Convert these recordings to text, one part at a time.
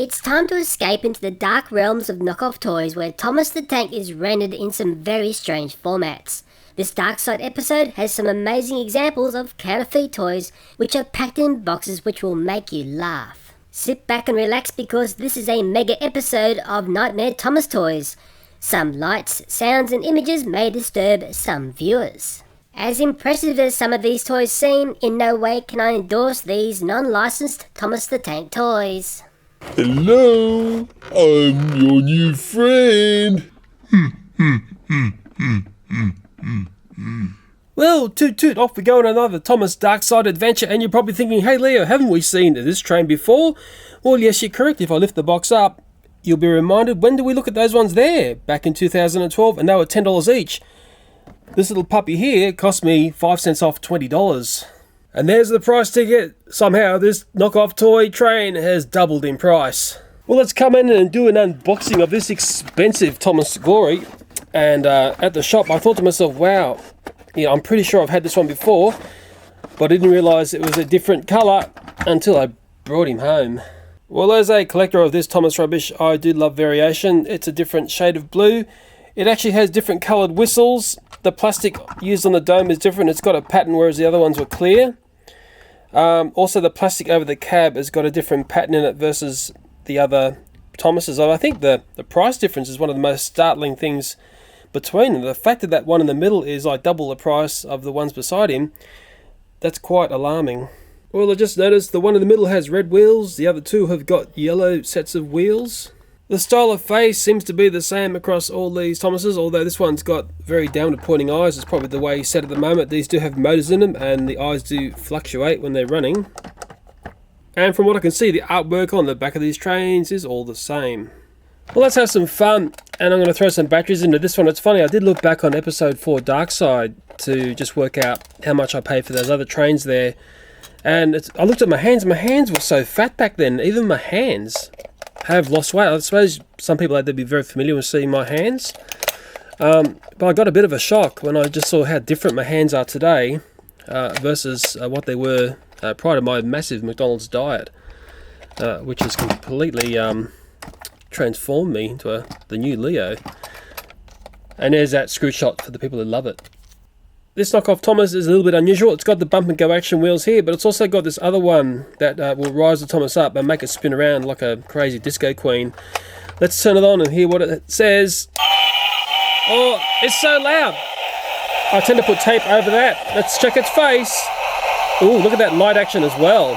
It's time to escape into the dark realms of knockoff toys where Thomas the Tank is rendered in some very strange formats. This Dark Side episode has some amazing examples of counterfeit toys which are packed in boxes which will make you laugh. Sit back and relax because this is a mega episode of Nightmare Thomas Toys. Some lights, sounds and images may disturb some viewers. As impressive as some of these toys seem, in no way can I endorse these non-licensed Thomas the Tank toys. Hello, I'm your new friend. Well, toot toot, off we go on another Thomas Dark Side adventure, and you're probably thinking, hey Leo, haven't we seen this train before? Well, yes, you're correct. If I lift the box up, you'll be reminded, when did we look at those ones there? Back in 2012, and they were $10 each. This little puppy here cost me 5 cents off $20. And there's the price ticket. Somehow this knockoff toy train has doubled in price. Well, let's come in and do an unboxing of this expensive Thomas Glory. And at the shop, I thought to myself, wow, I'm pretty sure I've had this one before, but I didn't realise it was a different colour until I brought him home. Well, as a collector of this Thomas rubbish, I do love variation. It's a different shade of blue. It actually has different coloured whistles. The plastic used on the dome is different. It's got a pattern, whereas the other ones were clear. Also, the plastic over the cab has got a different pattern in it versus the other Thomases. I think the price difference is one of the most startling things between them. The fact that one in the middle is like double the price of the ones beside him, that's quite alarming. Well, I just noticed the one in the middle has red wheels. The other two have got yellow sets of wheels. The style of face seems to be the same across all these Thomases, although this one's got very downward pointing eyes. It's probably the way he's set at the moment. These do have motors in them and the eyes do fluctuate when they're running. And from what I can see, the artwork on the back of these trains is all the same. Well, let's have some fun, and I'm going to throw some batteries into this one. It's funny, I did look back on episode 4 Dark Side to just work out how much I paid for those other trains there. And I looked at my hands were so fat back then. Even my hands have lost weight. I suppose some people had to be very familiar with seeing my hands. But I got a bit of a shock when I just saw how different my hands are today versus what they were prior to my massive McDonald's diet, which has completely transformed me into the new Leo. And there's that screw shot for the people who love it. This knockoff Thomas is a little bit unusual. It's got the bump and go action wheels here, but it's also got this other one that will rise the Thomas up and make it spin around like a crazy disco queen. Let's turn it on and hear what it says. Oh, it's so loud. I tend to put tape over that. Let's check its face. Ooh, look at that light action as well.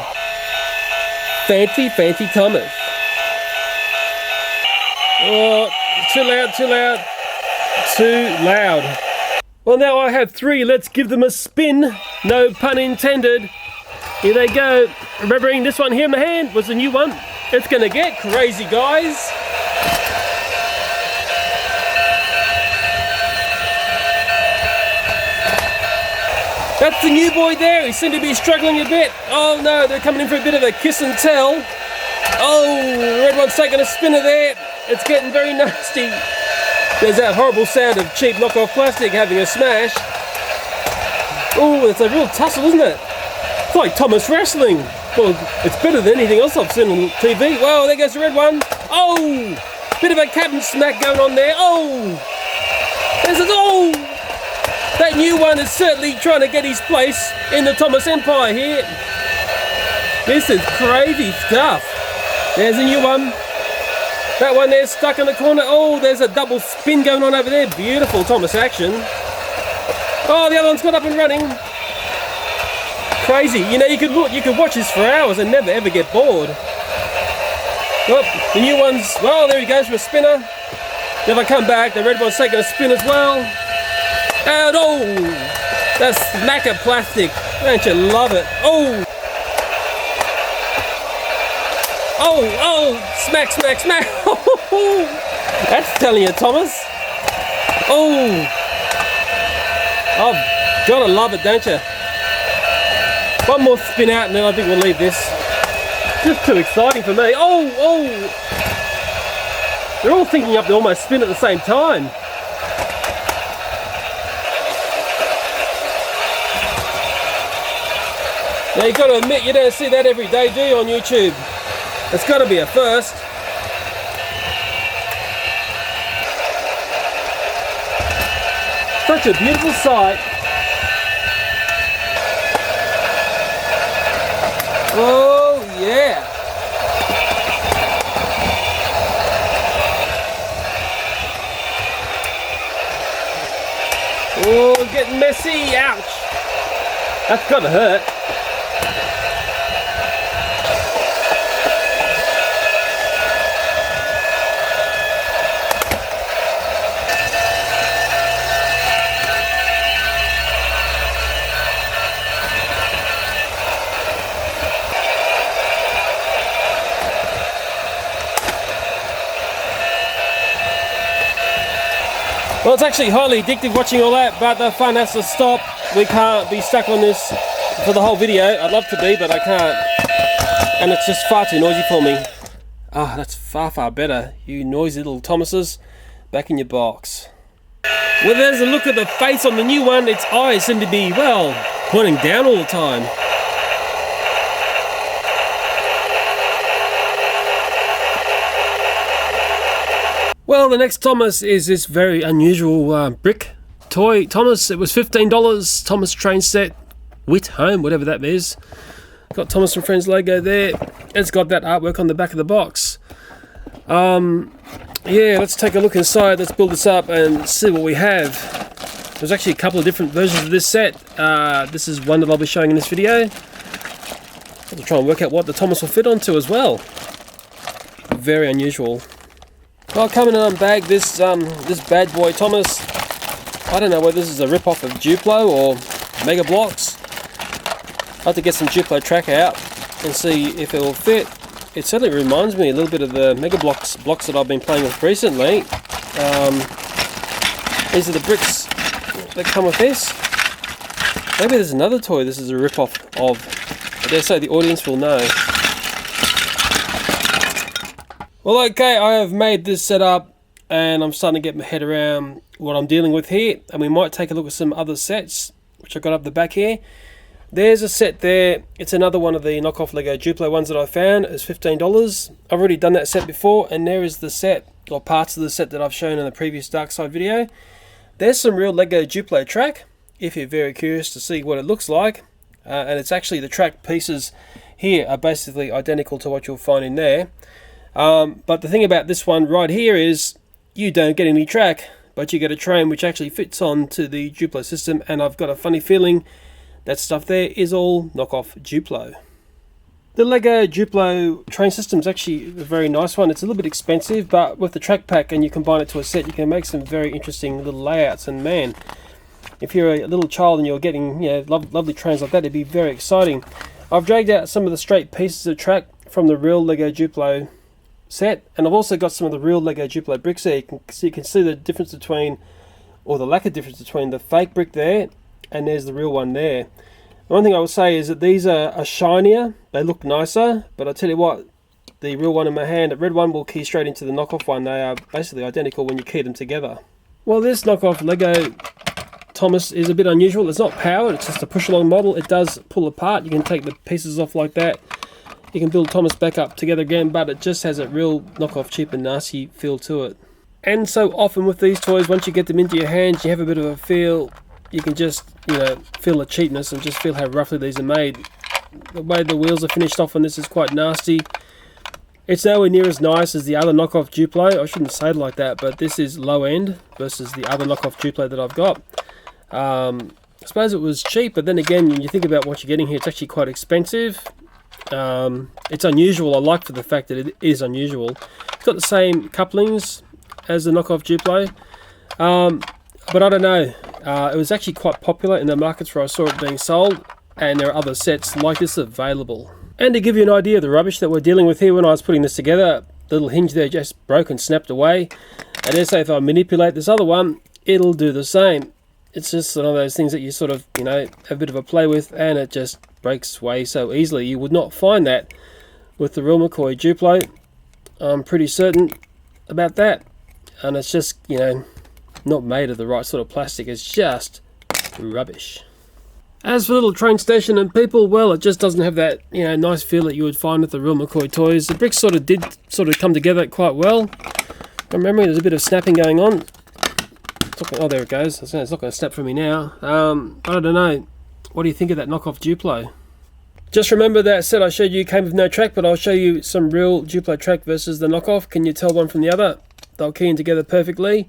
Fancy, fancy Thomas. Oh, too loud, too loud, too loud. Well, now I have 3. Let's give them a spin. No pun intended. Here they go. Remembering this one here in the hand was the new one. It's going to get crazy, guys. That's the new boy there. He seemed to be struggling a bit. Oh no, they're coming in for a bit of a kiss and tell. Oh, red one's taking a spinner there. It's getting very nasty. There's that horrible sound of cheap knockoff plastic having a smash. Oh, it's a real tussle, isn't it? It's like Thomas wrestling. Well, it's better than anything else I've seen on TV. Whoa, there goes the red one. Oh, bit of a captain smack going on there. Oh, there's a, oh, that new one is certainly trying to get his place in the Thomas Empire here. This is crazy stuff. There's a new one. That one there's stuck in the corner. Oh, there's a double spin going on over there. Beautiful Thomas action. Oh, the other one's got up and running. Crazy. You know, you could watch this for hours and never ever get bored. Oh, the new one's, well, there he goes for a spinner. If I come back, the red one's taking a spin as well. And oh, that smack of plastic. Don't you love it? Oh. Oh, smack, smack, smack. That's telling you, Thomas. Oh, I've gotta love it, don't you? One more spin out and then I think we'll leave this. Just too exciting for me. Oh. They're all thinking up to almost spin at the same time. Now you've got to admit, you don't see that every day, do you, on YouTube? It's got to be a first. Such a beautiful sight. Oh yeah. Oh, getting messy. Ouch. That's gotta hurt. Well, it's actually highly addictive watching all that, but the fun has to stop. We can't be stuck on this for the whole video. I'd love to be, but I can't. And it's just far too noisy for me. Ah, that's far, far better. You noisy little Thomases. Back in your box. Well, there's a look at the face on the new one. Its eyes seem to be, well, pointing down all the time. Well, the next Thomas is this very unusual brick toy. Thomas, it was $15. Thomas train set, wit home, whatever that is. Got Thomas and Friends logo there. It's got that artwork on the back of the box. Yeah, let's take a look inside. Let's build this up and see what we have. There's actually a couple of different versions of this set. This is one that I'll be showing in this video. I'll try and work out what the Thomas will fit onto as well. Very unusual. Well, coming in on bag this bad boy Thomas. I don't know whether this is a rip-off of Duplo or Mega Blocks. I'll have to get some Duplo track out and see if it will fit. It certainly reminds me a little bit of the Mega blocks that I've been playing with recently. These are the bricks that come with this. Maybe there's another toy this is a rip-off of. I dare say the audience will know. Well, okay, I have made this setup and I'm starting to get my head around what I'm dealing with here, and we might take a look at some other sets which I got up the back here. There's a set there. It's another one of the knockoff Lego Duplo ones that I found. It's $15. I've already done that set before, and there is the set, or parts of the set that I've shown in the previous Dark Side video. There's some real Lego Duplo track, if you're very curious to see what it looks like. And it's actually, the track pieces here are basically identical to what you'll find in there. But the thing about this one right here is you don't get any track, but you get a train which actually fits onto the Duplo system, and I've got a funny feeling that stuff there is all knockoff Duplo. The Lego Duplo train system is actually a very nice one. It's a little bit expensive, but with the track pack and you combine it to a set, you can make some very interesting little layouts. And man, if you're a little child and you're getting lovely trains like that, it'd be very exciting. I've dragged out some of the straight pieces of track from the real Lego Duplo set, and I've also got some of the real Lego Duplo bricks there. You can see the difference between, or the lack of difference between, the fake brick there and there's the real one there. One thing I will say is that these are shinier, they look nicer, but I tell you what, the real one in my hand, the red one will key straight into the knockoff one. They are basically identical when you key them together. Well, this knockoff Lego Thomas is a bit unusual. It's not powered, it's just a push along model. It does pull apart, you can take the pieces off like that. You can build Thomas back up together again, but it just has a real knockoff, cheap and nasty feel to it. And so often with these toys, once you get them into your hands, you have a bit of a feel. You can just, feel the cheapness and just feel how roughly these are made. The way the wheels are finished off on this is quite nasty. It's nowhere near as nice as the other knockoff Duplo. I shouldn't say it like that, but this is low end versus the other knockoff Duplo that I've got. I suppose it was cheap, but then again, when you think about what you're getting here, it's actually quite expensive. It's unusual. I like for the fact that it is unusual. It's got the same couplings as the knockoff Duplo, but I don't know. It was actually quite popular in the markets where I saw it being sold, and there are other sets like this available. And to give you an idea of the rubbish that we're dealing with here, when I was putting this together, the little hinge there just broke and snapped away. And let's say if I manipulate this other one, it'll do the same. It's just one of those things that you sort of, have a bit of a play with, and it just breaks away so easily. You would not find that with the real McCoy Duplo. I'm pretty certain about that. And it's just, not made of the right sort of plastic. It's just rubbish. As for little train station and people, well, it just doesn't have that, nice feel that you would find with the real McCoy toys. The bricks did come together quite well. From memory, there's a bit of snapping going on. Oh, there it goes. It's not going to snap for me now. I don't know. What do you think of that knockoff Duplo? Just remember that set I showed you came with no track, but I'll show you some real Duplo track versus the knockoff. Can you tell one from the other? They'll key in together perfectly.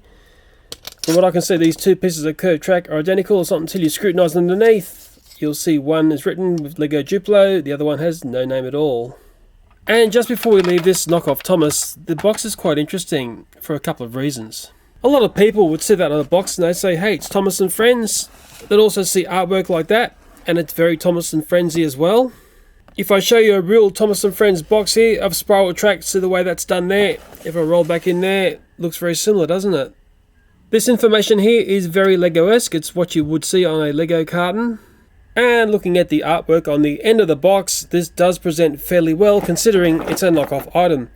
From what I can see, these two pieces of curved track are identical. It's not until you scrutinise underneath you'll see one is written with Lego Duplo, the other one has no name at all. And just before we leave this knockoff Thomas, the box is quite interesting for a couple of reasons. A lot of people would see that on the box and they say, hey, it's Thomas and Friends. They'd also see artwork like that, and it's very Thomas and Friendsy as well. If I show you a real Thomas and Friends box here of spiral tracks, see the way that's done there. If I roll back in there, looks very similar, doesn't it? This information here is very Lego-esque. It's what you would see on a Lego carton. And looking at the artwork on the end of the box, this does present fairly well considering it's a knockoff item.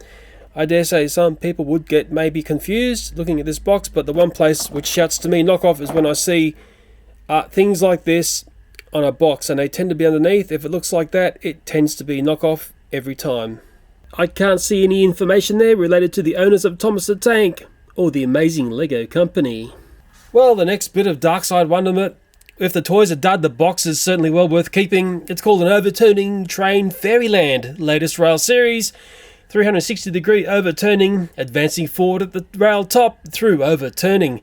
I dare say some people would get maybe confused looking at this box, but the one place which shouts to me knockoff is when I see things like this on a box and they tend to be underneath. If it looks like that, it tends to be knockoff every time. I can't see any information there related to the owners of Thomas the Tank or the amazing Lego company. Well, the next bit of dark side wonderment. If the toys are dud, the box is certainly well worth keeping. It's called an Overturning Train Fairyland, latest rail series. 360-degree overturning, advancing forward at the rail top through overturning.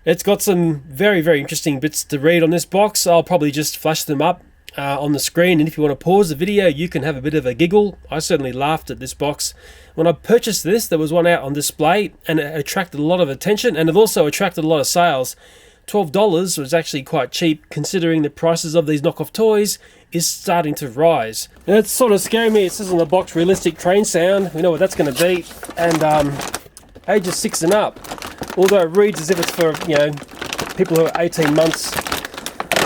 It's got some very, very interesting bits to read on this box. I'll probably just flash them up on the screen, and if you want to pause the video, you can have a bit of a giggle. I certainly laughed at this box. When I purchased this, there was one out on display, and it attracted a lot of attention, and it also attracted a lot of sales. $12 was actually quite cheap considering the prices of these knockoff toys is starting to rise. And it's sort of scaring me. It says on the box realistic train sound. We know what that's going to be. And ages 6 and up. Although it reads as if it's for, people who are 18 months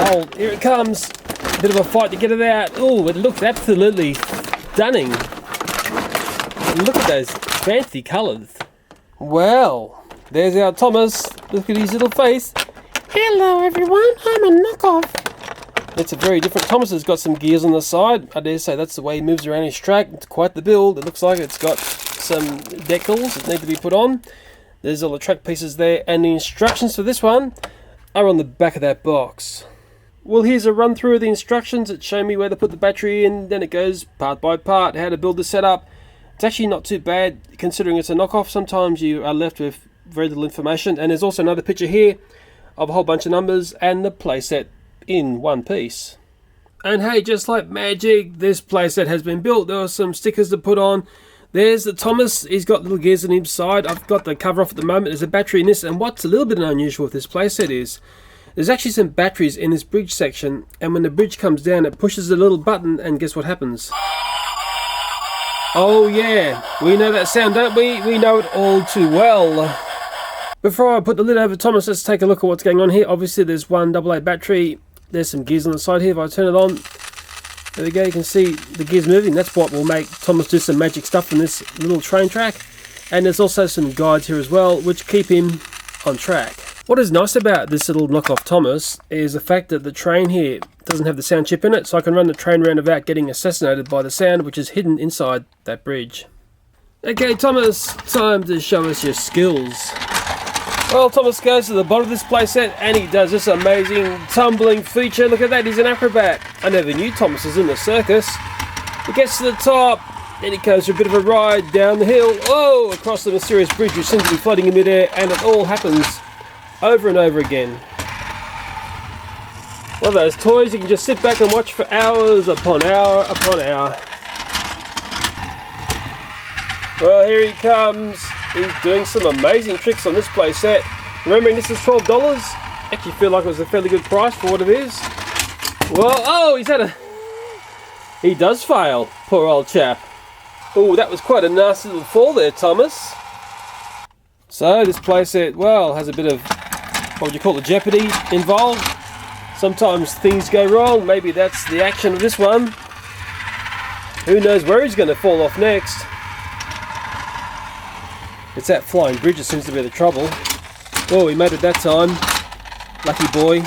old. Here it comes. A bit of a fight to get it out. Oh, it looks absolutely stunning. Look at those fancy colours. Well, there's our Thomas. Look at his little face. Hello everyone, I'm a knockoff. It's a very different Thomas. Has got some gears on the side. I dare say that's the way he moves around his track. It's quite the build. It looks like it's got some decals that need to be put on. There's all the track pieces there, and the instructions for this one are on the back of that box. Well, here's a run through of the instructions. It shows me where to put the battery in, then it goes part by part, how to build the setup. It's actually not too bad considering it's a knockoff. Sometimes you are left with very little information, and there's also another picture here of a whole bunch of numbers and the playset in one piece. And hey, just like magic, this playset has been built. There are some stickers to put on. There's the Thomas. He's got little gears on his side. I've got the cover off at the moment. There's a battery in this, and what's a little bit unusual with this playset is there's actually some batteries in this bridge section, and when the bridge comes down, it pushes a little button, and guess what happens? Oh yeah, we know that sound, don't we? We know it all too well. Before I put the lid over Thomas, let's take a look at what's going on here. Obviously, there's one AA battery. There's some gears on the side here. If I turn it on, there we go. You can see the gears moving. That's what will make Thomas do some magic stuff in this little train track. And there's also some guides here as well, which keep him on track. What is nice about this little knockoff Thomas is the fact that the train here doesn't have the sound chip in it, so I can run the train around without getting assassinated by the sound, which is hidden inside that bridge. Okay, Thomas, time to show us your skills. Well, Thomas goes to the bottom of this playset and he does this amazing tumbling feature. Look at that, he's an acrobat. I never knew Thomas was in the circus. He gets to the top, then he goes for a bit of a ride down the hill, across the mysterious bridge which seems to be floating in midair, and it all happens over and over again. One of those toys you can just sit back and watch for hours upon hour upon hour. Well, here he comes. He's doing some amazing tricks on this playset. Remembering this is $12. Actually feel like it was a fairly good price for what it is. Well, he does fail, poor old chap. Oh, that was quite a nasty little fall there, Thomas. So this playset, has a bit of, what would you call it, jeopardy involved. Sometimes things go wrong. Maybe that's the action of this one. Who knows where he's going to fall off next. It's that flying bridge that seems to be the trouble. Oh, he made it that time. Lucky boy.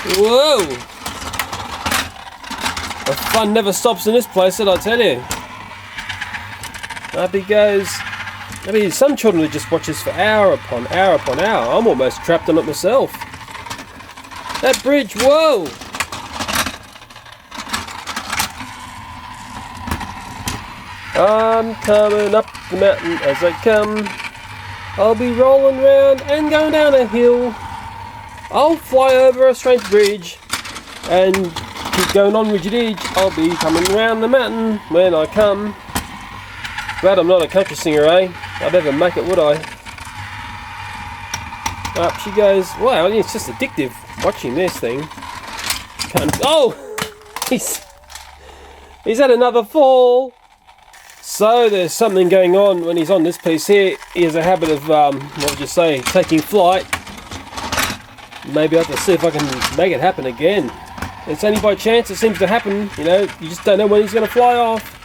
Whoa! The fun never stops in this place, did I tell you? Up he goes. I mean, some children would just watch this for hour upon hour upon hour. I'm almost trapped on it myself. That bridge, whoa! I'm coming up the mountain as I come. I'll be rolling round and going down a hill. I'll fly over a strange bridge and keep going on rigid edge. I'll be coming round the mountain when I come. Glad I'm not a country singer, eh? I'd never make it, would I? Up she goes. Wow, it's just addictive watching this thing. Oh! He's had another fall. So there's something going on when he's on this piece here. He has a habit of, what would you say, taking flight. Maybe I have to see if I can make it happen again. It's only by chance it seems to happen, you know, you just don't know when he's going to fly off.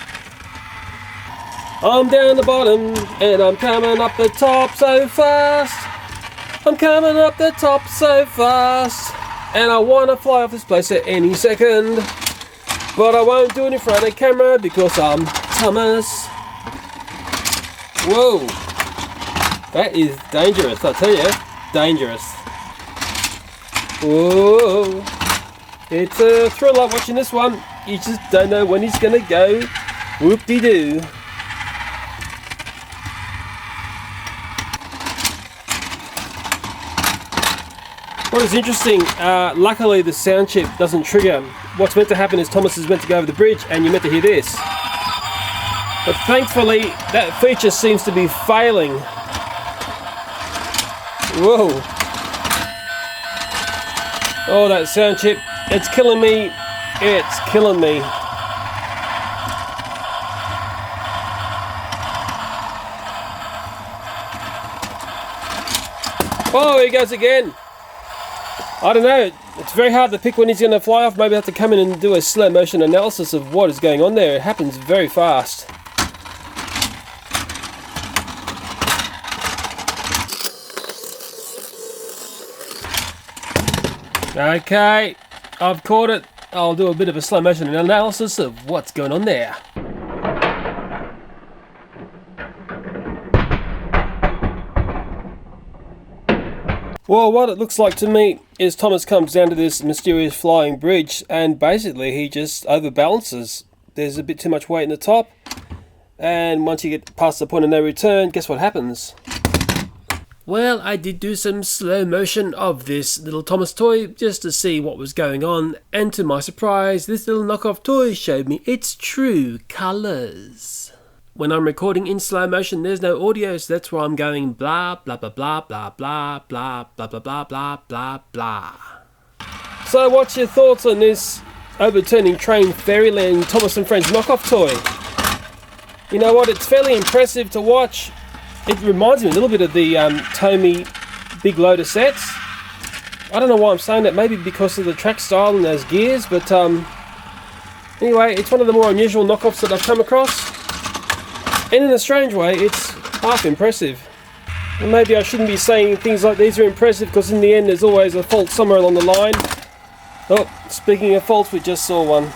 I'm down the bottom and I'm coming up the top so fast. I'm coming up the top so fast. And I want to fly off this place at any second. But I won't do it in front of camera because I'm Thomas. Whoa. That is dangerous, I tell you. Dangerous. Whoa. It's a thriller watching this one. You just don't know when he's going to go. Whoop-de-doo. What is interesting, luckily the sound chip doesn't trigger. What's meant to happen is Thomas is meant to go over the bridge and you're meant to hear this. But thankfully that feature seems to be failing. Whoa. Oh, that sound chip, it's killing me. It's killing me. Oh, he goes again. I don't know, it's very hard to pick when he's going to fly off. Maybe I have to come in and do a slow motion analysis of what is going on there. It happens very fast. Okay, I've caught it. I'll do a bit of a slow motion analysis of what's going on there. Well, what it looks like to me is Thomas comes down to this mysterious flying bridge and basically he just overbalances. There's a bit too much weight in the top, and once you get past the point of no return, guess what happens? Well, I did do some slow motion of this little Thomas toy just to see what was going on, and to my surprise, this little knockoff toy showed me its true colours. When I'm recording in slow motion, there's no audio, so that's why I'm going blah, blah, blah, blah, blah, blah, blah, blah, blah, blah, blah, blah, blah. So what's your thoughts on this overturning train fairyland Thomas and Friends knockoff toy? You know what, it's fairly impressive to watch. It reminds me a little bit of the Tomy big loader sets. I don't know why I'm saying that, maybe because of the track style and those gears, but anyway, it's one of the more unusual knockoffs that I've come across. And in a strange way, it's half impressive. And maybe I shouldn't be saying things like these are impressive, because in the end there's always a fault somewhere along the line. Oh, speaking of faults, we just saw one.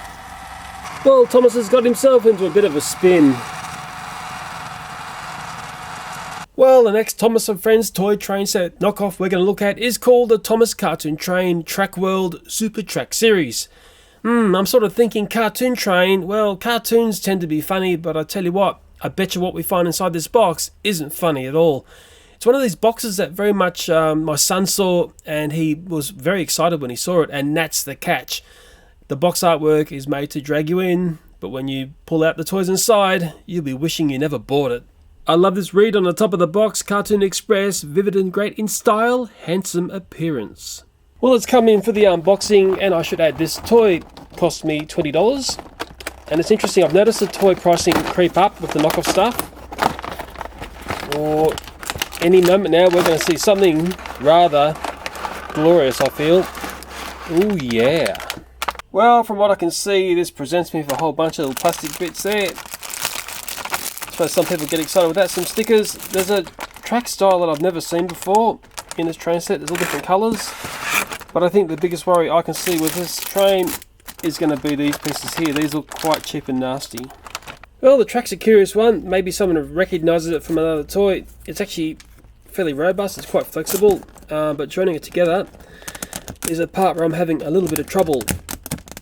Well, Thomas has got himself into a bit of a spin. Well, the next Thomas and Friends toy train set knockoff we're going to look at is called the Thomas Cartoon Train Track World Super Track Series. I'm sort of thinking cartoon train. Well, cartoons tend to be funny, but I tell you what, I bet you what we find inside this box isn't funny at all. It's one of these boxes that very much my son saw, and he was very excited when he saw it, and that's the catch. The box artwork is made to drag you in, but when you pull out the toys inside, you'll be wishing you never bought it. I love this read on the top of the box, Cartoon Express, vivid and great in style, handsome appearance. Well, it's come in for the unboxing, and I should add this toy cost me $20. And it's interesting, I've noticed the toy pricing creep up with the knockoff stuff. Or any moment now we're going to see something rather glorious, I feel. Ooh yeah. Well, from what I can see, this presents me with a whole bunch of little plastic bits there. I suppose some people get excited with that. Some stickers. There's a track style that I've never seen before in this train set. There's all different colours. But I think the biggest worry I can see with this train is going to be these pieces here. These look quite cheap and nasty. Well, the track's a curious one. Maybe someone recognises it from another toy. It's actually fairly robust. It's quite flexible. But joining it together is a part where I'm having a little bit of trouble.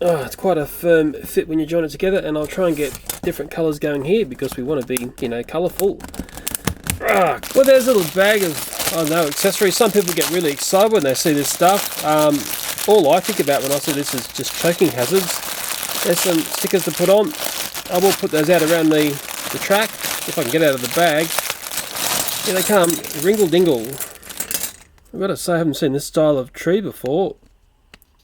It's quite a firm fit when you join it together, and I'll try and get different colours going here because we want to be, you know, colourful. Well, there's a little bag of, I don't know, accessories. Some people get really excited when they see this stuff. All I think about when I see this is just choking hazards. There's some stickers to put on. I will put those out around the track if I can get out of the bag. Here they come, ringle-dingle. I've got to say I haven't seen this style of tree before.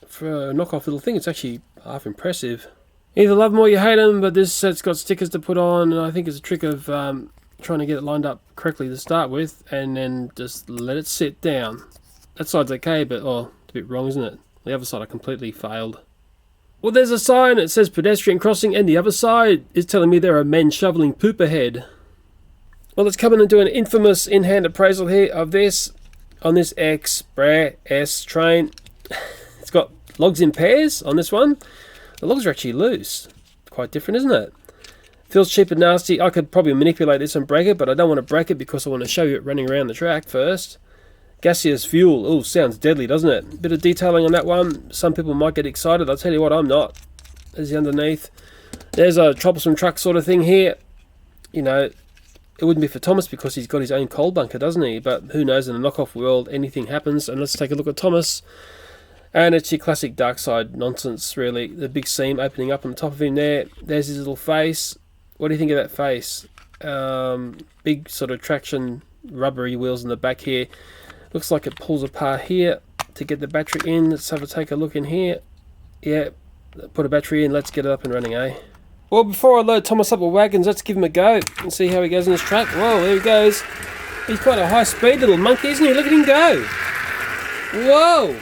For a knockoff little thing, it's actually half impressive. Either love them or you hate them, but this set's got stickers to put on, and I think it's a trick of trying to get it lined up correctly to start with, and then just let it sit down. That side's okay, but it's a bit wrong, isn't it? The other side I completely failed. Well, there's a sign, it says pedestrian crossing, and the other side is telling me there are men shoveling poop ahead. Well, let's come in and do an infamous in-hand appraisal here of this, on this Express train. It's got logs in pairs on this one. The logs are actually loose. Quite different, isn't it? Feels cheap and nasty. I could probably manipulate this and break it, but I don't want to break it because I want to show you it running around the track first. Gaseous fuel. Oh, sounds deadly, doesn't it? Bit of detailing on that one. Some people might get excited. I'll tell you what, I'm not. There's the underneath. There's a troublesome truck sort of thing here. You know, it wouldn't be for Thomas because he's got his own coal bunker, doesn't he? But who knows, in a knockoff world, anything happens. And let's take a look at Thomas. And it's your classic dark side nonsense, really. The big seam opening up on the top of him there. There's his little face. What do you think of that face? Big sort of traction rubbery wheels in the back here. Looks like it pulls apart here to get the battery in. Let's take a look in here. Yeah, put a battery in. Let's get it up and running, eh? Well, before I load Thomas up with wagons, let's give him a go and see how he goes in this track. Whoa, there he goes. He's quite a high-speed little monkey, isn't he? Look at him go. Whoa.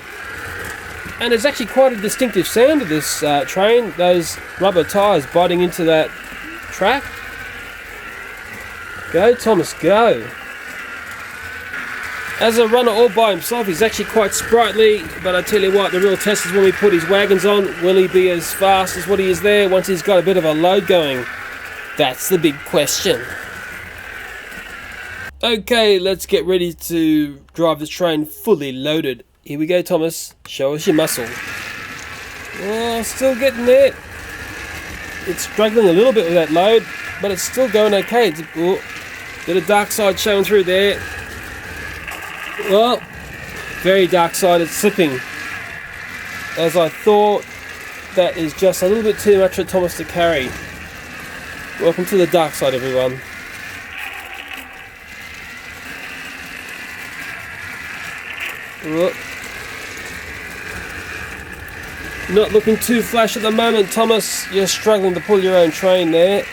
And there's actually quite a distinctive sound of this train. Those rubber tyres biting into that track. Go, Thomas, go. As a runner all by himself, he's actually quite sprightly, but I tell you what, the real test is when we put his wagons on. Will he be as fast as what he is there once he's got a bit of a load going? That's the big question. Okay, let's get ready to drive this train fully loaded. Here we go, Thomas. Show us your muscle. Oh, still getting there. It's struggling a little bit with that load, but it's still going okay. It's a bit of dark side showing through there. Well, very dark side. It's slipping. As I thought, that is just a little bit too much for Thomas to carry. Welcome to the dark side, everyone. Whoop. Not looking too flash at the moment, Thomas. You're struggling to pull your own train there.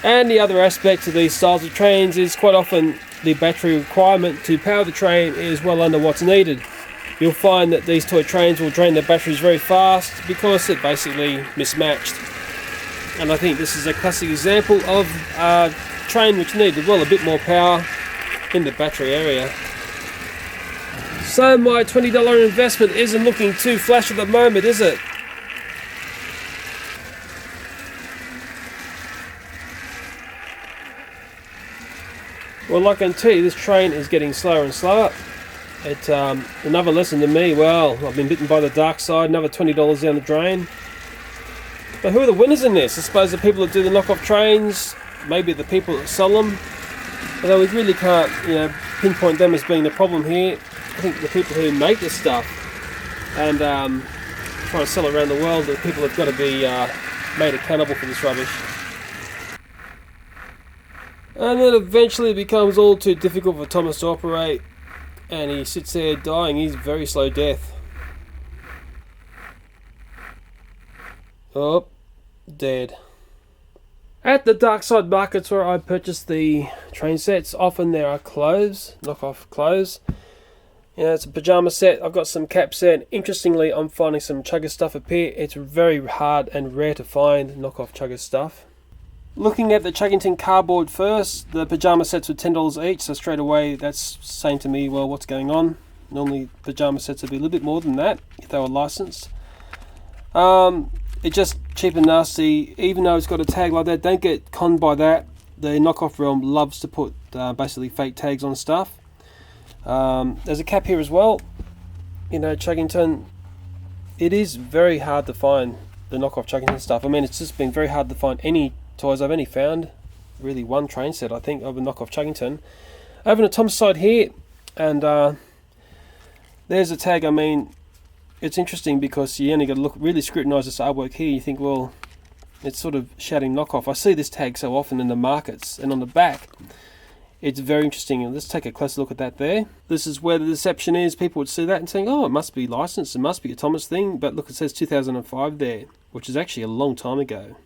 And the other aspect of these styles of trains is quite often the battery requirement to power the train is well under what's needed. You'll find that these toy trains will drain their batteries very fast because they're basically mismatched. And I think this is a classic example of a train which needed, well, a bit more power in the battery area. So my $20 investment isn't looking too flash at the moment, is it? Well, I can tell you, this train is getting slower and slower. It's another lesson to me. Well, I've been bitten by the dark side, another $20 down the drain. But who are the winners in this? I suppose the people that do the knockoff trains, maybe the people that sell them. Although we really can't, pinpoint them as being the problem here. I think the people who make this stuff and try to sell it around the world, the people have got to be made accountable for this rubbish. And then eventually it becomes all too difficult for Thomas to operate, and he sits there dying. He's a very slow death. Oh, dead. At the dark side markets where I purchased the train sets, often there are clothes, knockoff clothes. It's a pyjama set. I've got some cap set. Interestingly, I'm finding some chugger stuff up here. It's very hard and rare to find knockoff chugger stuff. Looking at the Chuggington cardboard first, the pyjama sets were $10 each, so straight away that's saying to me, well, what's going on? Normally pyjama sets would be a little bit more than that if they were licensed. It's just cheap and nasty, even though it's got a tag like that. Don't get conned by that. The knockoff realm loves to put basically fake tags on stuff. There's a cap here as well. You know, Chuggington, it is very hard to find the knockoff Chuggington stuff. I mean, it's just been very hard to find any toys. I've only found really one train set, I think, of a knockoff Chuggington. Over on the Tomas side here, and there's a tag. I mean, it's interesting because you only got to look, really scrutinise this artwork here. You think, well, it's sort of shouting knockoff. I see this tag so often in the markets, and on the back, it's very interesting. And let's take a closer look at that there. This is where the deception is. People would see that and think, oh, it must be licensed, it must be a Tomas thing. But look, it says 2005 there, which is actually a long time ago.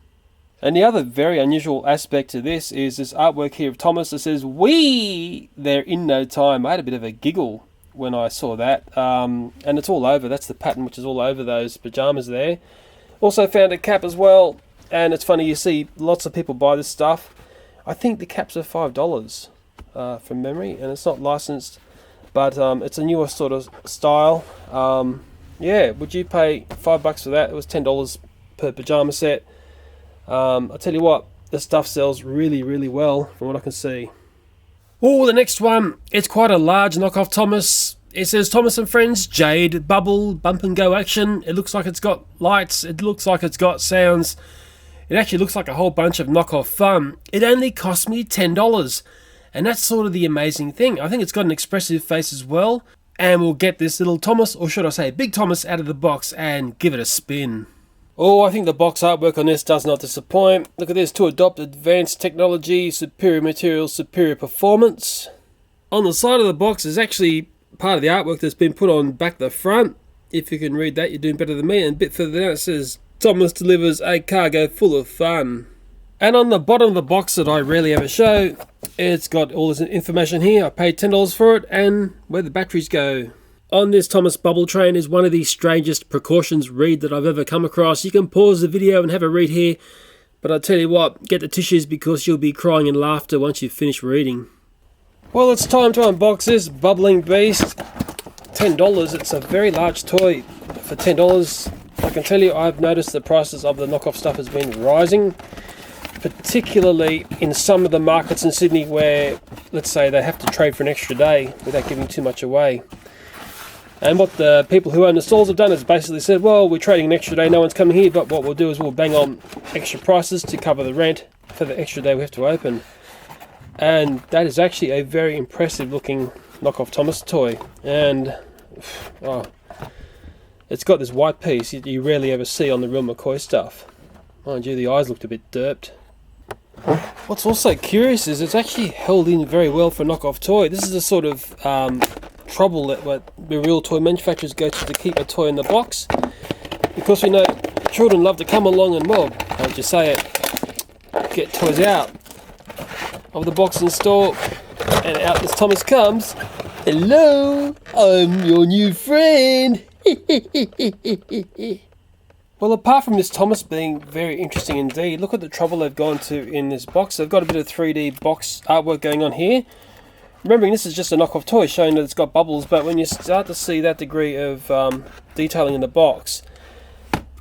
And the other very unusual aspect to this is this artwork here of Tomas that says, "We there in no time." I had a bit of a giggle when I saw that. And it's all over. That's the pattern which is all over those pyjamas there. Also found a cap as well. And it's funny, you see lots of people buy this stuff. I think the caps are $5 from memory. And it's not licensed. But it's a newer sort of style. Yeah, would you pay $5 for that? It was $10 per pyjama set. I'll tell you what, the stuff sells really, really well from what I can see. Oh, the next one, it's quite a large knockoff Tomas. It says Tomas and Friends, Jade, Bubble, Bump and Go Action. It looks like it's got lights, it looks like it's got sounds. It actually looks like a whole bunch of knockoff fun. It only cost me $10. And that's sort of the amazing thing. I think it's got an expressive face as well. And we'll get this little Tomas, or should I say Big Tomas, out of the box and give it a spin. Oh, I think the box artwork on this does not disappoint. Look at this, to adopt advanced technology, superior materials, superior performance. On the side of the box is actually part of the artwork that's been put on back the front. If you can read that, you're doing better than me. And a bit further down it says, Tomas delivers a cargo full of fun. And on the bottom of the box that I rarely ever show, it's got all this information here. I paid $10 for it and where the batteries go. On this Tomas bubble train is one of the strangest precautions read that I've ever come across. You can pause the video and have a read here, but I tell you what, get the tissues because you'll be crying in laughter once you've finished reading. Well, it's time to unbox this bubbling beast. $10, it's a very large toy for $10. I can tell you I've noticed the prices of the knockoff stuff has been rising, particularly in some of the markets in Sydney where, let's say, they have to trade for an extra day without giving too much away. And what the people who own the stalls have done is basically said, well, we're trading an extra day, no one's coming here, but what we'll do is we'll bang on extra prices to cover the rent for the extra day we have to open. And that is actually a very impressive looking knockoff Tomas toy. And oh, it's got this white piece you rarely ever see on the real McCoy stuff. Mind you, the eyes looked a bit derped. What's also curious is it's actually held in very well for a knockoff toy. This is the sort of trouble that what the real toy manufacturers go to keep a toy in the box, because we know children love to come along and, well, I'll just say it, get toys out of the box in store, and out this Tomas comes. Hello, I'm your new friend. Well, apart from this Tomas being very interesting indeed, look at the trouble they've gone to in this box. They've got a bit of 3D box artwork going on here. Remembering this is just a knockoff toy showing that it's got bubbles, but when you start to see that degree of detailing in the box,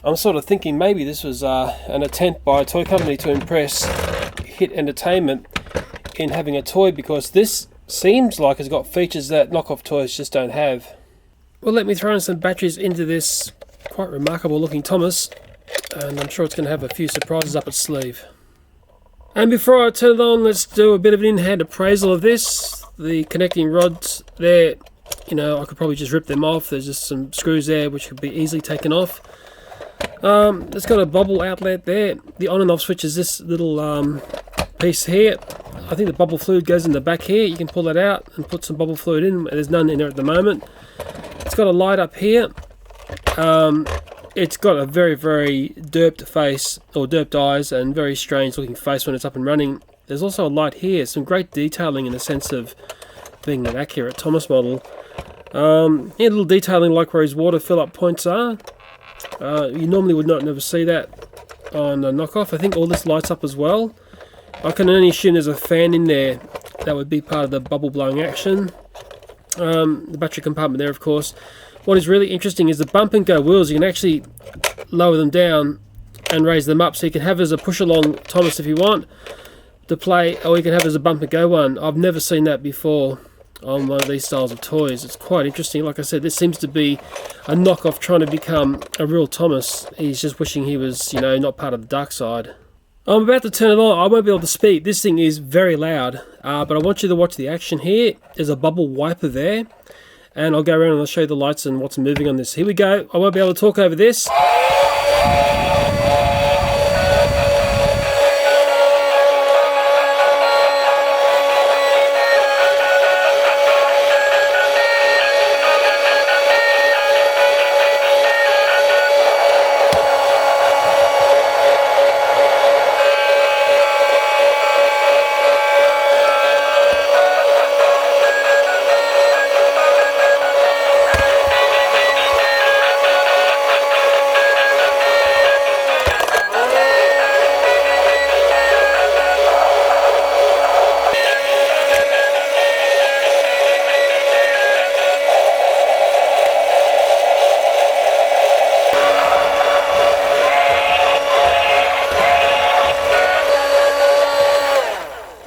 I'm sort of thinking maybe this was an attempt by a toy company to impress Hit Entertainment in having a toy, because this seems like it's got features that knockoff toys just don't have. Well, let me throw in some batteries into this quite remarkable looking Tomas, and I'm sure it's going to have a few surprises up its sleeve. And before I turn it on, let's do a bit of an in-hand appraisal of this. The connecting rods there, you know, I could probably just rip them off. There's just some screws there which could be easily taken off. It's got a bubble outlet there. The on and off switch is this little piece here. I think the bubble fluid goes in the back here. You can pull that out and put some bubble fluid in. There's none in there at the moment. It's got a light up here. It's got a very, very derped face, or derped eyes, and very strange looking face when it's up and running. There's also a light here, some great detailing in the sense of being an accurate Tomas model. Here, a little detailing like where his water fill-up points are. You normally would not never see that on a knockoff. I think all this lights up as well. I can only assume there's a fan in there that would be part of the bubble blowing action. The battery compartment there, of course. What is really interesting is the bump and go wheels. You can actually lower them down and raise them up, so you can have it as a push along Thomas if you want to play, or you can have it as a bump and go one. I've never seen that before on one of these styles of toys. It's quite interesting. Like I said, this seems to be a knockoff trying to become a real Thomas. He's just wishing he was, you know, not part of the dark side. I'm about to turn it on. I won't be able to speak. This thing is very loud, but I want you to watch the action here. There's a bubble wiper there, and I'll go around and I'll show you the lights and what's moving on this. Here we go. I won't be able to talk over this.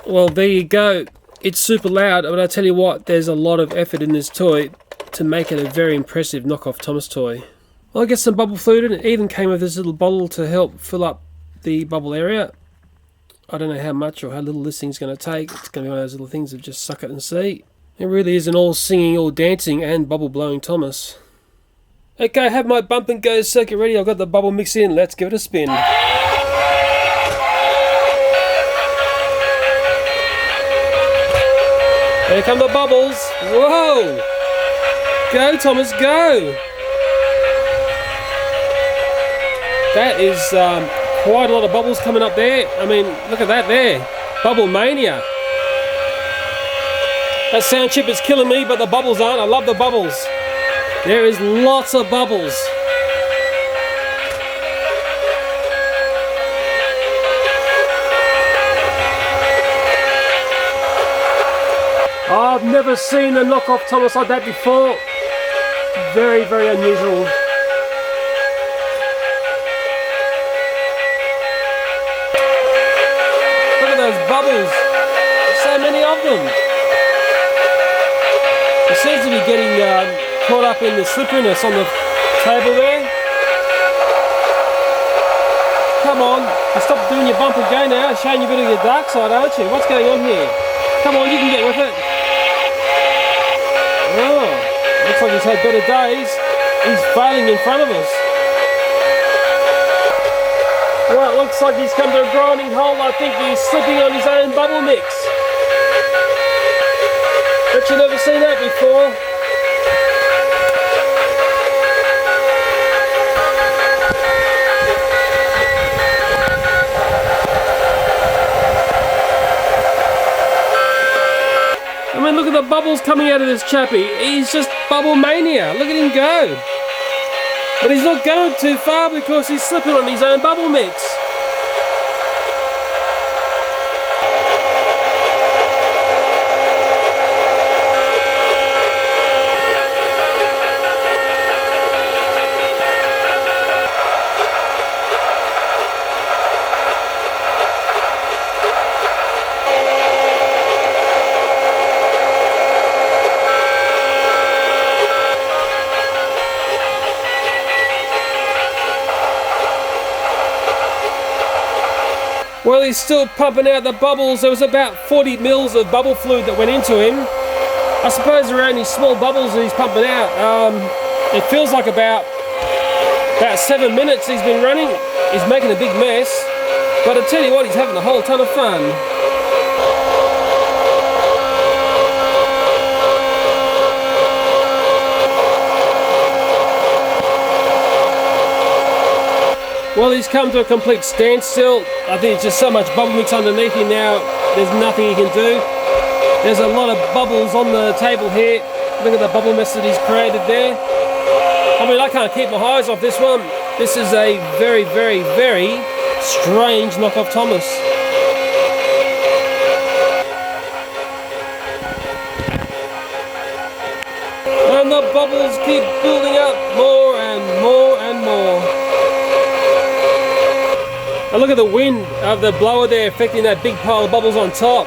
Well, there you go. It's super loud, but I tell you what, there's a lot of effort in this toy to make it a very impressive knockoff Thomas toy. Well, I get some bubble fluid, and it even came with this little bottle to help fill up the bubble area. I don't know how much or how little this thing's going to take. It's going to be one of those little things of just suck it and see. It really is an all singing, all dancing and bubble blowing Thomas. Okay, I have my bump and go circuit ready. I've got the bubble mix in. Let's give it a spin. Here come the bubbles. Whoa! Go, Thomas, go! That is quite a lot of bubbles coming up there. I mean, look at that there. Bubble mania. That sound chip is killing me, but the bubbles aren't. I love the bubbles. There is lots of bubbles. I've never seen a knockoff Thomas like that before. Very, very unusual. Look at those bubbles. So many of them. It seems to be getting caught up in the slipperiness on the table there. Come on, you stop doing your bump and go now. Showing you a bit of your dark side, aren't you? What's going on here? Come on, you can get with it. Oh, looks like he's had better days. He's failing in front of us. Well, it looks like he's come to a grinding halt. I think he's slipping on his own bubble mix. Bet you've never seen that before. I mean, look at the bubbles coming out of this chappie. He's just bubble mania. Look at him go. But he's not going too far because he's slipping on his own bubble mix. Well, he's still pumping out the bubbles. There was about 40 mils of bubble fluid that went into him. I suppose they're only small bubbles that he's pumping out. It feels like about 7 minutes he's been running. He's making a big mess. But I tell you what, he's having a whole ton of fun. Well, he's come to a complete standstill. I think it's just so much bubble mix underneath him now, there's nothing he can do. There's a lot of bubbles on the table here. Look at the bubble mess that he's created there. I mean, I can't keep my eyes off this one. This is a very, very, very strange knockoff Thomas. keep building up more and more and more. And look at the wind of the blower there affecting that big pile of bubbles on top.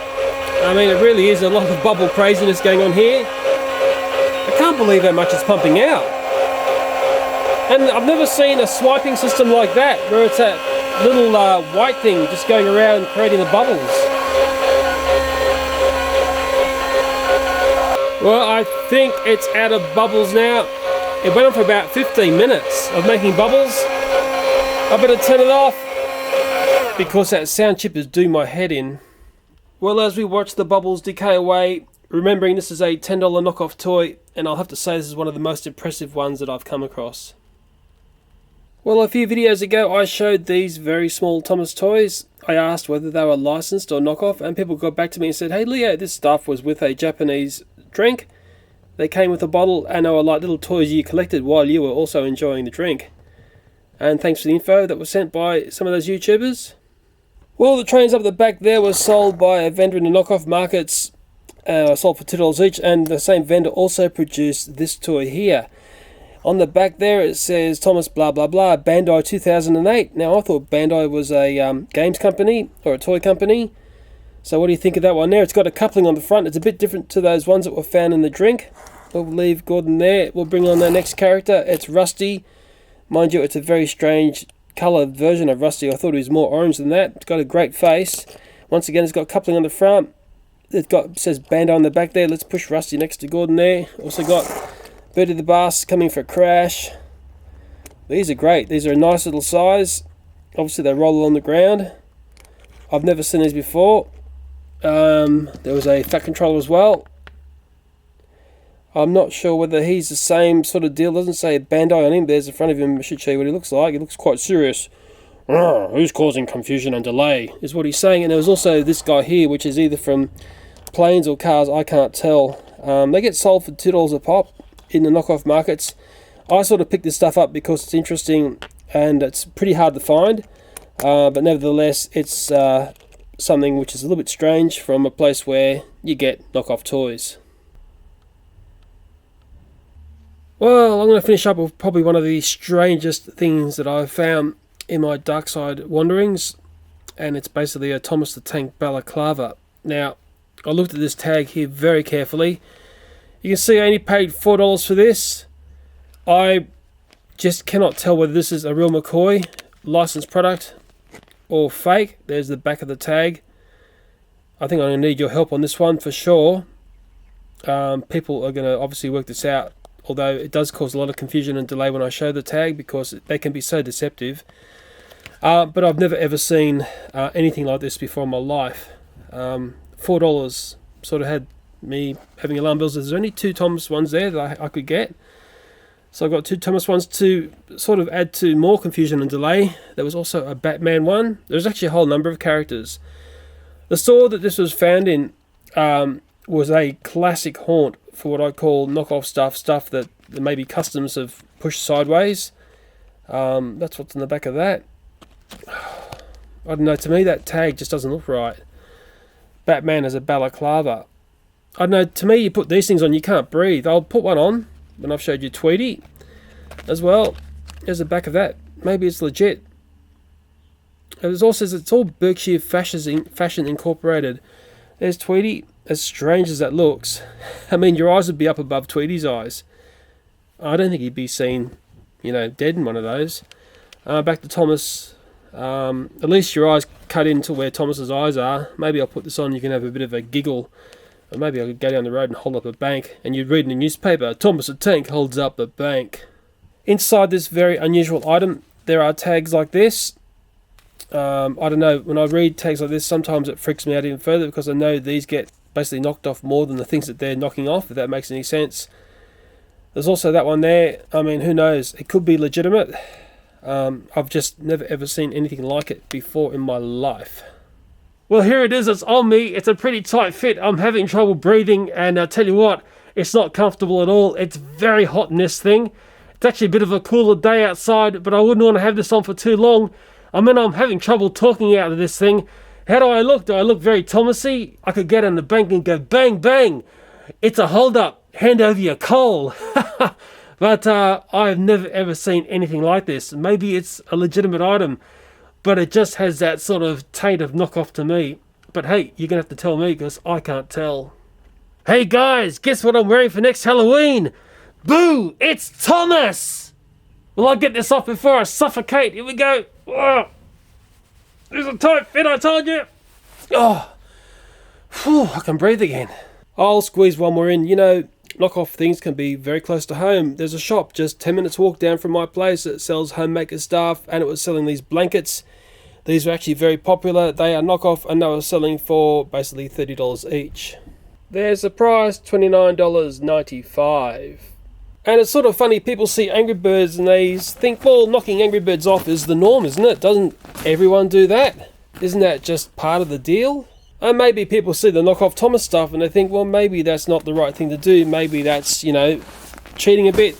I mean, it really is a lot of bubble craziness going on here. I can't believe how much it's pumping out. And I've never seen a swiping system like that, where it's that little white thing just going around creating the bubbles. Well, I think it's out of bubbles now. It went on for about 15 minutes of making bubbles. I better turn it off because that sound chip is doing my head in. Well, as we watch the bubbles decay away, remembering this is a $10 knockoff toy, and I'll have to say this is one of the most impressive ones that I've come across. Well, a few videos ago I showed these very small Thomas toys. I asked whether they were licensed or knockoff, and people got back to me and said, "Hey Leo, this stuff was with a Japanese drink. They came with a bottle and they were like little toys you collected while you were also enjoying the drink." And thanks for the info that was sent by some of those YouTubers. Well, the trains up the back there were sold by a vendor in the knockoff markets, sold for $2 each, and the same vendor also produced this toy here. On the back there it says Thomas blah blah blah, Bandai 2008. Now I thought Bandai was a games company or a toy company. So what do you think of that one there? It's got a coupling on the front. It's a bit different to those ones that were found in the drink. We'll leave Gordon there. We'll bring on the next character. It's Rusty. Mind you, it's a very strange coloured version of Rusty. I thought he was more orange than that. It's got a great face. Once again, it's got coupling on the front. It says Bandai on the back there. Let's push Rusty next to Gordon there. Also got Birdie the Bass coming for a crash. These are great. These are a nice little size. Obviously they roll along the ground. I've never seen these before. There was a fat controller as well. I'm not sure whether he's the same sort of deal. Doesn't say Bandai on him. There's in front of him. I should show you what he looks like. He looks quite serious. Who's causing confusion and delay is what he's saying. And there was also this guy here, which is either from planes or cars. I can't tell. They get sold for $2 a pop in the knockoff markets. I sort of picked this stuff up because it's interesting and it's pretty hard to find. But nevertheless, it's something which is a little bit strange from a place where you get knockoff toys. Well, I'm going to finish up with probably one of the strangest things that I've found in my dark side wanderings, and it's basically a Thomas the Tank balaclava. Now, I looked at this tag here very carefully. You can see I only paid $4 for this. I just cannot tell whether this is a real McCoy licensed product or fake. There's the back of the tag. I think I'm going to need your help on this one for sure. People are going to obviously work this out, although it does cause a lot of confusion and delay when I show the tag because they can be so deceptive. But I've never ever seen anything like this before in my life. $4 sort of had me having alarm bells. There's only 2 Thomas ones there that I could get. So I've got 2 Thomas ones to sort of add to more confusion and delay. There was also a Batman one. There's actually a whole number of characters. The store that this was found in was a classic haunt for what I call knockoff stuff that maybe customs have pushed sideways. That's what's in the back of that. I don't know, to me that tag just doesn't look right. Batman as a balaclava. I don't know, to me you put these things on, you can't breathe. I'll put one on when I've showed you Tweety as well. There's the back of that. Maybe it's legit. It also says it's all Berkshire Fashion Incorporated. There's Tweety. As strange as that looks, I mean, your eyes would be up above Tweety's eyes. I don't think he'd be seen, dead in one of those. Back to Thomas. At least your eyes cut into where Thomas's eyes are. Maybe I'll put this on, you can have a bit of a giggle. Or maybe I could go down the road and hold up a bank, and you'd read in the newspaper, Thomas the Tank holds up a bank. Inside this very unusual item, there are tags like this. I don't know, when I read tags like this, sometimes it freaks me out even further because I know these get basically knocked off more than the things that they're knocking off, if that makes any sense. There's also that one there. I mean, who knows? It could be legitimate. I've just never ever seen anything like it before in my life. Well, here it is. It's on me. It's a pretty tight fit. I'm having trouble breathing, and I tell you what, it's not comfortable at all. It's very hot in this thing. It's actually a bit of a cooler day outside, but I wouldn't want to have this on for too long. I mean, I'm having trouble talking out of this thing. How do I look? Do I look very Thomasy? I could get on the bank and go bang, bang. It's a hold up. Hand over your coal. But I've never ever seen anything like this. Maybe it's a legitimate item, but it just has that sort of taint of knockoff to me. But hey, you're going to have to tell me because I can't tell. Hey guys, guess what I'm wearing for next Halloween? Boo! It's Tomas! Will I get this off before I suffocate? Here we go. Oh, there's a tight fit, I told you. Oh, whew, I can breathe again. I'll squeeze one more in. You know, knockoff things can be very close to home. There's a shop just 10 minutes walk down from my place that sells homemaker stuff, and it was selling these blankets. These were actually very popular. They are knockoff and they were selling for basically $30 each. There's the price, $29.95. And it's sort of funny, people see Angry Birds and they think, well, knocking Angry Birds off is the norm, isn't it? Doesn't everyone do that? Isn't that just part of the deal? And maybe people see the knockoff Thomas stuff and they think, well, maybe that's not the right thing to do. Maybe that's, you know, cheating a bit.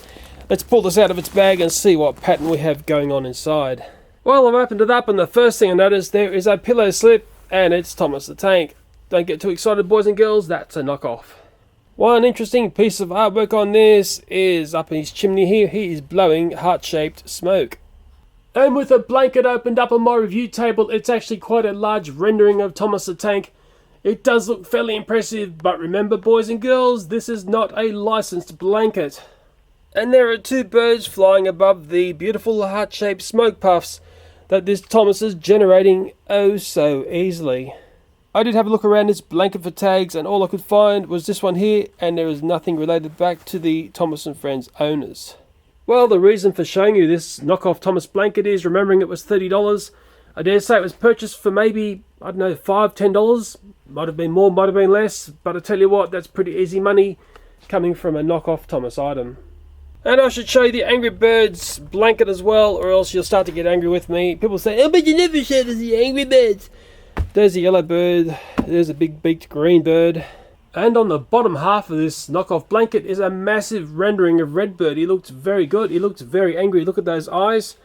Let's pull this out of its bag and see what pattern we have going on inside. Well, I've opened it up and the first thing I noticed, there is a pillow slip and it's Thomas the Tank. Don't get too excited, boys and girls, that's a knockoff. One interesting piece of artwork on this is up in his chimney here, he is blowing heart-shaped smoke. And with a blanket opened up on my review table, it's actually quite a large rendering of Thomas the Tank. It does look fairly impressive, but remember, boys and girls, this is not a licensed blanket. And there are two birds flying above the beautiful heart-shaped smoke puffs that this Thomas is generating oh so easily. I did have a look around this blanket for tags and all I could find was this one here, and there is nothing related back to the Thomas and Friends owners. Well, the reason for showing you this knockoff Thomas blanket is remembering it was $30. I dare say it was purchased for maybe, I don't know, $5, $10. Might have been more, might have been less, but I tell you what, that's pretty easy money coming from a knockoff Thomas item. And I should show you the Angry Birds blanket as well, or else you'll start to get angry with me. People say, oh, but you never showed us the Angry Birds. There's a yellow bird, there's a big beaked green bird. And on the bottom half of this knockoff blanket is a massive rendering of Redbird. He looks very good, he looks very angry, look at those eyes.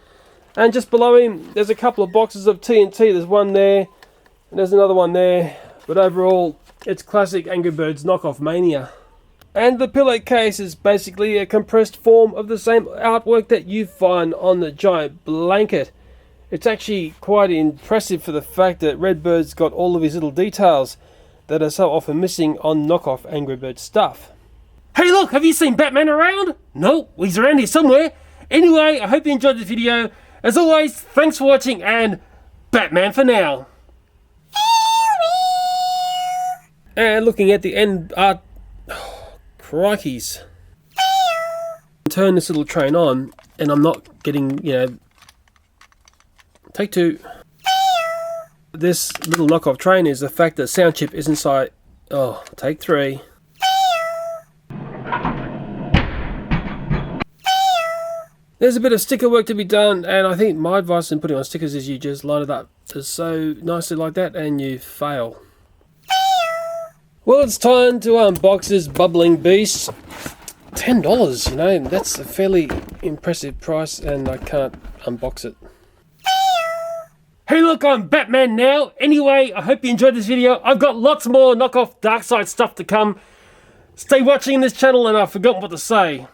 And just below him, there's a couple of boxes of TNT, there's one there, and there's another one there. But overall, it's classic Angry Birds knockoff mania. And the pillowcase is basically a compressed form of the same artwork that you find on the giant blanket. It's actually quite impressive for the fact that Redbird's got all of his little details that are so often missing on knockoff Angry Bird stuff. Hey look, have you seen Batman around? No, he's around here somewhere. Anyway, I hope you enjoyed this video. As always, thanks for watching and Batman for now. And looking at the end art, crikeys. Turn this little train on and I'm not getting, you know, take two. This little knockoff train is the fact that sound chip is inside. Oh, take three. There's a bit of sticker work to be done, and I think my advice in putting on stickers is you just line it up just so nicely like that and you fail. Well, it's time to unbox this bubbling beast. $10, you know, that's a fairly impressive price and I can't unbox it. Hey look, I'm Batman now. Anyway, I hope you enjoyed this video. I've got lots more knockoff Dark Side stuff to come. Stay watching this channel and I've forgotten what to say.